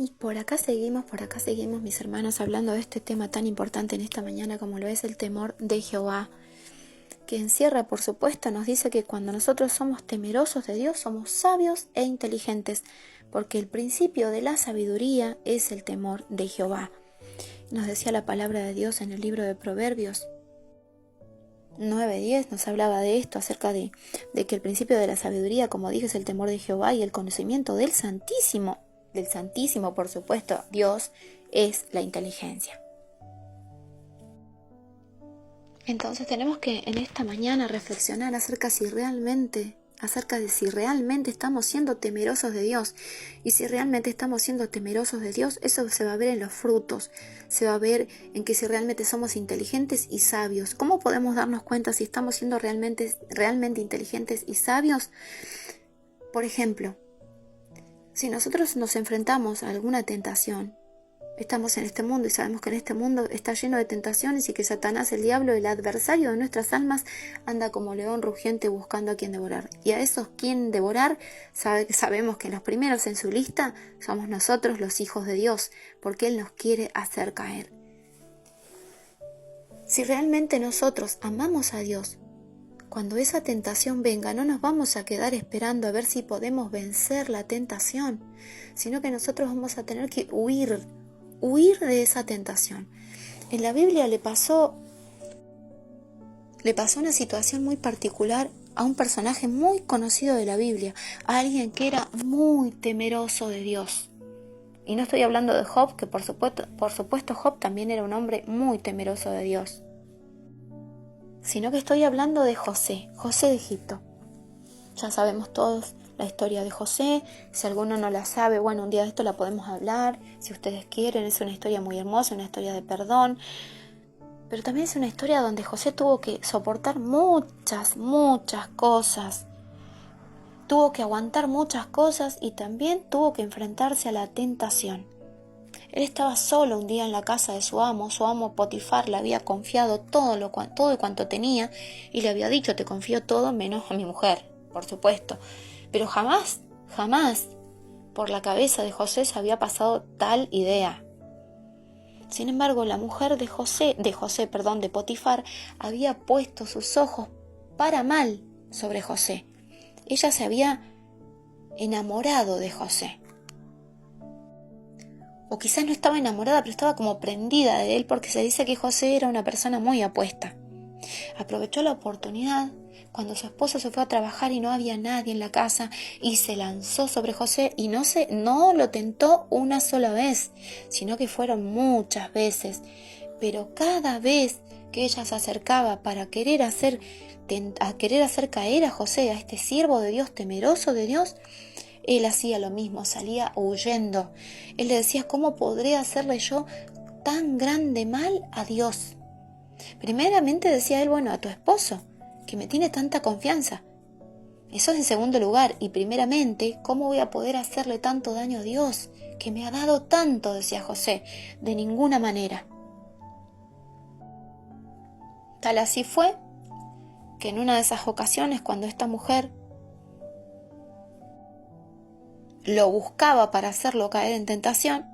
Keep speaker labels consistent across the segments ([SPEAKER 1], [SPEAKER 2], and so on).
[SPEAKER 1] Y por acá seguimos, mis hermanos, hablando de este tema tan importante en esta mañana como lo es el temor de Jehová, que encierra, por supuesto, nos dice que cuando nosotros somos temerosos de Dios, somos sabios e inteligentes, porque el principio de la sabiduría es el temor de Jehová. Nos decía la palabra de Dios en el libro de Proverbios 9:10, nos hablaba de esto, acerca de que el principio de la sabiduría, como dije, es el temor de Jehová, y el conocimiento del Santísimo, por supuesto, Dios, es la inteligencia. Entonces tenemos que en esta mañana reflexionar acerca de si realmente estamos siendo temerosos de Dios. Y si realmente estamos siendo temerosos de Dios, eso se va a ver en los frutos, se va a ver en que si realmente somos inteligentes y sabios. ¿Cómo podemos darnos cuenta si estamos siendo realmente inteligentes y sabios? Por ejemplo, si nosotros nos enfrentamos a alguna tentación, estamos en este mundo y sabemos que en este mundo está lleno de tentaciones y que Satanás, el diablo, el adversario de nuestras almas, anda como león rugiente buscando a quien devorar. Y a esos quien devorar, sabemos que los primeros en su lista somos nosotros, los hijos de Dios, porque Él nos quiere hacer caer. Si realmente nosotros amamos a Dios, cuando esa tentación venga, no nos vamos a quedar esperando a ver si podemos vencer la tentación, sino que nosotros vamos a tener que huir de esa tentación. En la Biblia le pasó una situación muy particular a un personaje muy conocido de la Biblia, a alguien que era muy temeroso de Dios. Y no estoy hablando de Job, que por supuesto Job también era un hombre muy temeroso de Dios, sino que estoy hablando de José de Egipto. Ya sabemos todos la historia de José. Si alguno no la sabe, bueno, un día de esto la podemos hablar, si ustedes quieren. Es una historia muy hermosa, una historia de perdón, pero también es una historia donde José tuvo que soportar muchas cosas, tuvo que aguantar muchas cosas y también tuvo que enfrentarse a la tentación. Él estaba solo un día en la casa de su amo Potifar le había confiado todo y cuanto tenía, y le había dicho: te confío todo menos a mi mujer, por supuesto. Pero jamás por la cabeza de José se había pasado tal idea. Sin embargo, la mujer de Potifar, había puesto sus ojos para mal sobre José. Ella se había enamorado de José. O quizás no estaba enamorada, pero estaba como prendida de él, porque se dice que José era una persona muy apuesta. Aprovechó la oportunidad cuando su esposo se fue a trabajar y no había nadie en la casa, y se lanzó sobre José, y no lo tentó una sola vez, sino que fueron muchas veces. Pero cada vez que ella se acercaba para querer hacer caer a José, a este siervo de Dios, temeroso de Dios, él hacía lo mismo, salía huyendo. Él le decía: ¿cómo podré hacerle yo tan grande mal a Dios? Primeramente decía él: bueno, a tu esposo, que me tiene tanta confianza. Eso es en segundo lugar. Y primeramente, ¿cómo voy a poder hacerle tanto daño a Dios, que me ha dado tanto? Decía José. De ninguna manera. Tal así fue que en una de esas ocasiones, cuando esta mujer lo buscaba para hacerlo caer en tentación,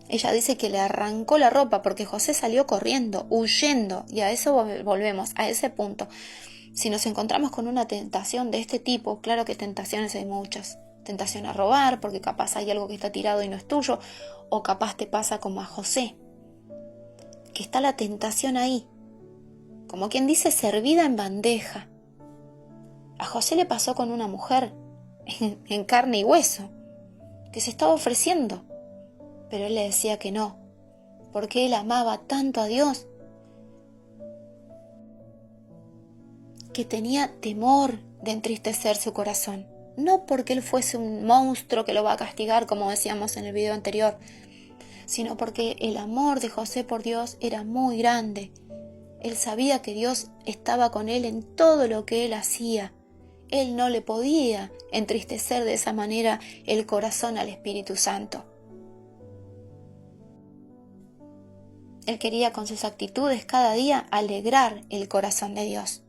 [SPEAKER 1] ella dice que le arrancó la ropa, porque José salió corriendo, huyendo. Y a eso volvemos, a ese punto. Si nos encontramos con una tentación de este tipo, claro que tentaciones hay muchas. Tentación a robar, porque capaz hay algo que está tirado y no es tuyo. O capaz te pasa como a José, que está la tentación ahí, como quien dice, servida en bandeja. A José le pasó con una mujer en carne y hueso, que se estaba ofreciendo, pero él le decía que no, porque él amaba tanto a Dios que tenía temor de entristecer su corazón. No porque él fuese un monstruo que lo va a castigar, como decíamos en el video anterior, sino porque el amor de José por Dios era muy grande. Él sabía que Dios estaba con él en todo lo que él hacía. Él no le podía entristecer de esa manera el corazón al Espíritu Santo. Él quería con sus actitudes cada día alegrar el corazón de Dios.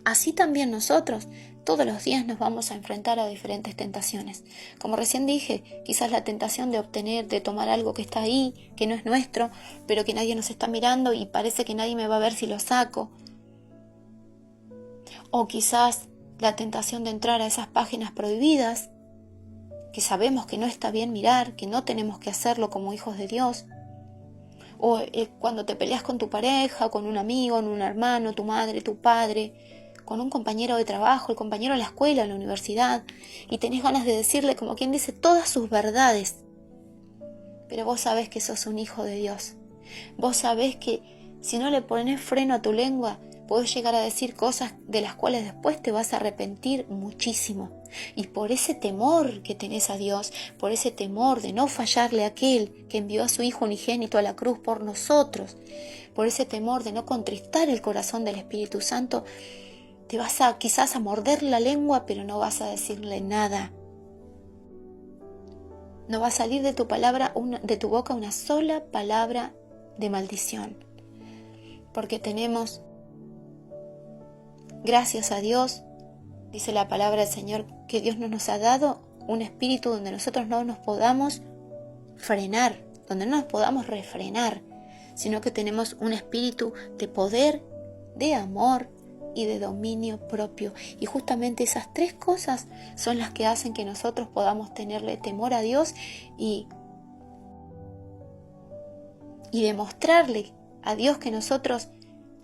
[SPEAKER 1] Así también nosotros Todos los días nos vamos a enfrentar a diferentes tentaciones. Como recién dije, quizás la tentación de obtener, de tomar algo que está ahí, que no es nuestro, pero que nadie nos está mirando y parece que nadie me va a ver si lo saco. O quizás la tentación de entrar a esas páginas prohibidas, que sabemos que no está bien mirar, que no tenemos que hacerlo como hijos de Dios. O cuando te peleas con tu pareja, con un amigo, con un hermano, tu madre, tu padre, con un compañero de trabajo, el compañero de la escuela, en la universidad, y tenés ganas de decirle, como quien dice, todas sus verdades. Pero vos sabés que sos un hijo de Dios. Vos sabés que si no le pones freno a tu lengua, podés llegar a decir cosas de las cuales después te vas a arrepentir muchísimo. Y por ese temor que tenés a Dios, por ese temor de no fallarle a aquel que envió a su Hijo unigénito a la cruz por nosotros, por ese temor de no contristar el corazón del Espíritu Santo, te vas a quizás a morder la lengua, pero no vas a decirle nada. No va a salir de tu boca una sola palabra de maldición. Porque tenemos, gracias a Dios, dice la palabra del Señor, que Dios no nos ha dado un espíritu donde nosotros no nos podamos frenar, donde no nos podamos refrenar, sino que tenemos un espíritu de poder, de amor y de dominio propio. Y justamente esas tres cosas son las que hacen que nosotros podamos tenerle temor a Dios y demostrarle a Dios que nosotros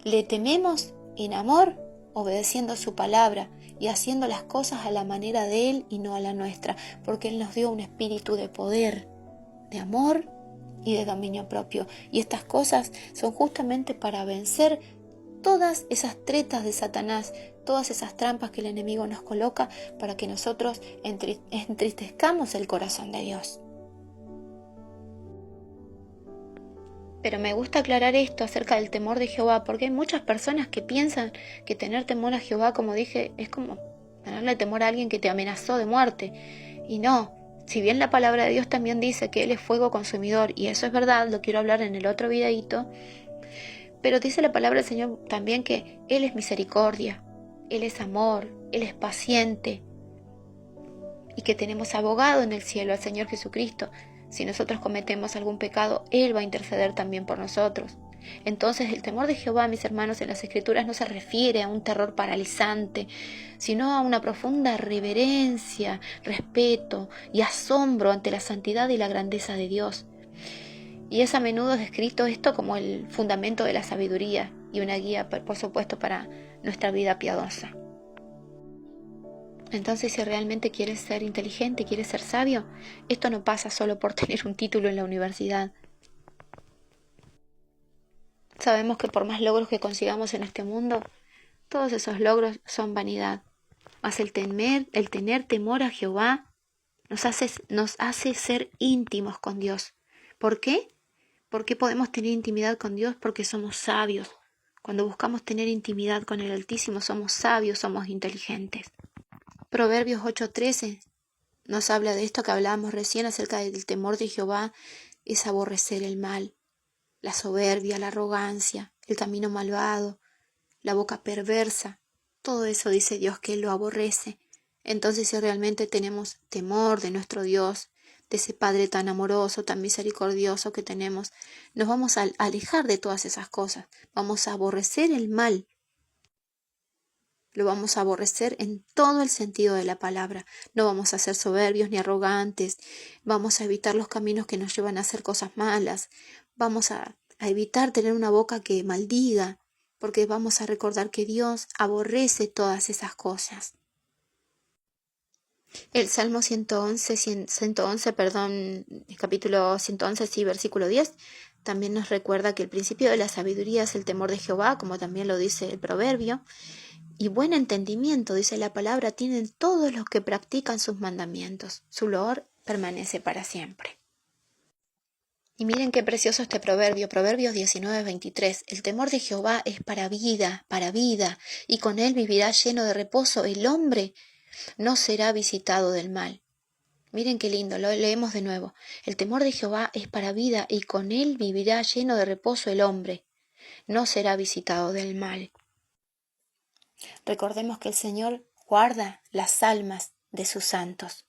[SPEAKER 1] le tememos en amor, obedeciendo su palabra y haciendo las cosas a la manera de Él y no a la nuestra, porque Él nos dio un espíritu de poder, de amor y de dominio propio. Y estas cosas son justamente para vencer todas esas tretas de Satanás, todas esas trampas que el enemigo nos coloca para que nosotros entristezcamos el corazón de Dios. Pero me gusta aclarar esto acerca del temor de Jehová, porque hay muchas personas que piensan que tener temor a Jehová, como dije, es como tenerle temor a alguien que te amenazó de muerte. Y no, si bien la palabra de Dios también dice que Él es fuego consumidor, y eso es verdad, lo quiero hablar en el otro videíto, pero dice la palabra del Señor también que Él es misericordia, Él es amor, Él es paciente, y que tenemos abogado en el cielo, al Señor Jesucristo. Si nosotros cometemos algún pecado, Él va a interceder también por nosotros. Entonces el temor de Jehová, mis hermanos, en las Escrituras no se refiere a un terror paralizante, sino a una profunda reverencia, respeto y asombro ante la santidad y la grandeza de Dios. Y es a menudo descrito esto como el fundamento de la sabiduría y una guía, por supuesto, para nuestra vida piadosa. Entonces, si realmente quieres ser inteligente, quieres ser sabio, esto no pasa solo por tener un título en la universidad. Sabemos que por más logros que consigamos en este mundo, todos esos logros son vanidad. Mas el tener temor a Jehová nos hace ser íntimos con Dios. ¿Por qué? ¿Por qué podemos tener intimidad con Dios? Porque somos sabios. Cuando buscamos tener intimidad con el Altísimo, somos sabios, somos inteligentes. Proverbios 8:13 nos habla de esto que hablábamos recién acerca del temor de Jehová, es aborrecer el mal, la soberbia, la arrogancia, el camino malvado, la boca perversa. Todo eso dice Dios que Él lo aborrece. Entonces, si realmente tenemos temor de nuestro Dios, de ese Padre tan amoroso, tan misericordioso que tenemos, nos vamos a alejar de todas esas cosas. Vamos a aborrecer el mal. Lo vamos a aborrecer en todo el sentido de la palabra. No vamos a ser soberbios ni arrogantes. Vamos a evitar los caminos que nos llevan a hacer cosas malas. Vamos a evitar tener una boca que maldiga, porque vamos a recordar que Dios aborrece todas esas cosas. El Salmo 111, capítulo 111, sí, versículo 10, también nos recuerda que el principio de la sabiduría es el temor de Jehová, como también lo dice el proverbio. Y buen entendimiento, dice la palabra, tienen todos los que practican sus mandamientos. Su loor permanece para siempre. Y miren qué precioso este proverbio, Proverbios 19:23. El temor de Jehová es para vida, y con él vivirá lleno de reposo. El hombre no será visitado del mal. Miren qué lindo, lo leemos de nuevo. El temor de Jehová es para vida, y con él vivirá lleno de reposo el hombre. No será visitado del mal. Recordemos que el Señor guarda las almas de sus santos.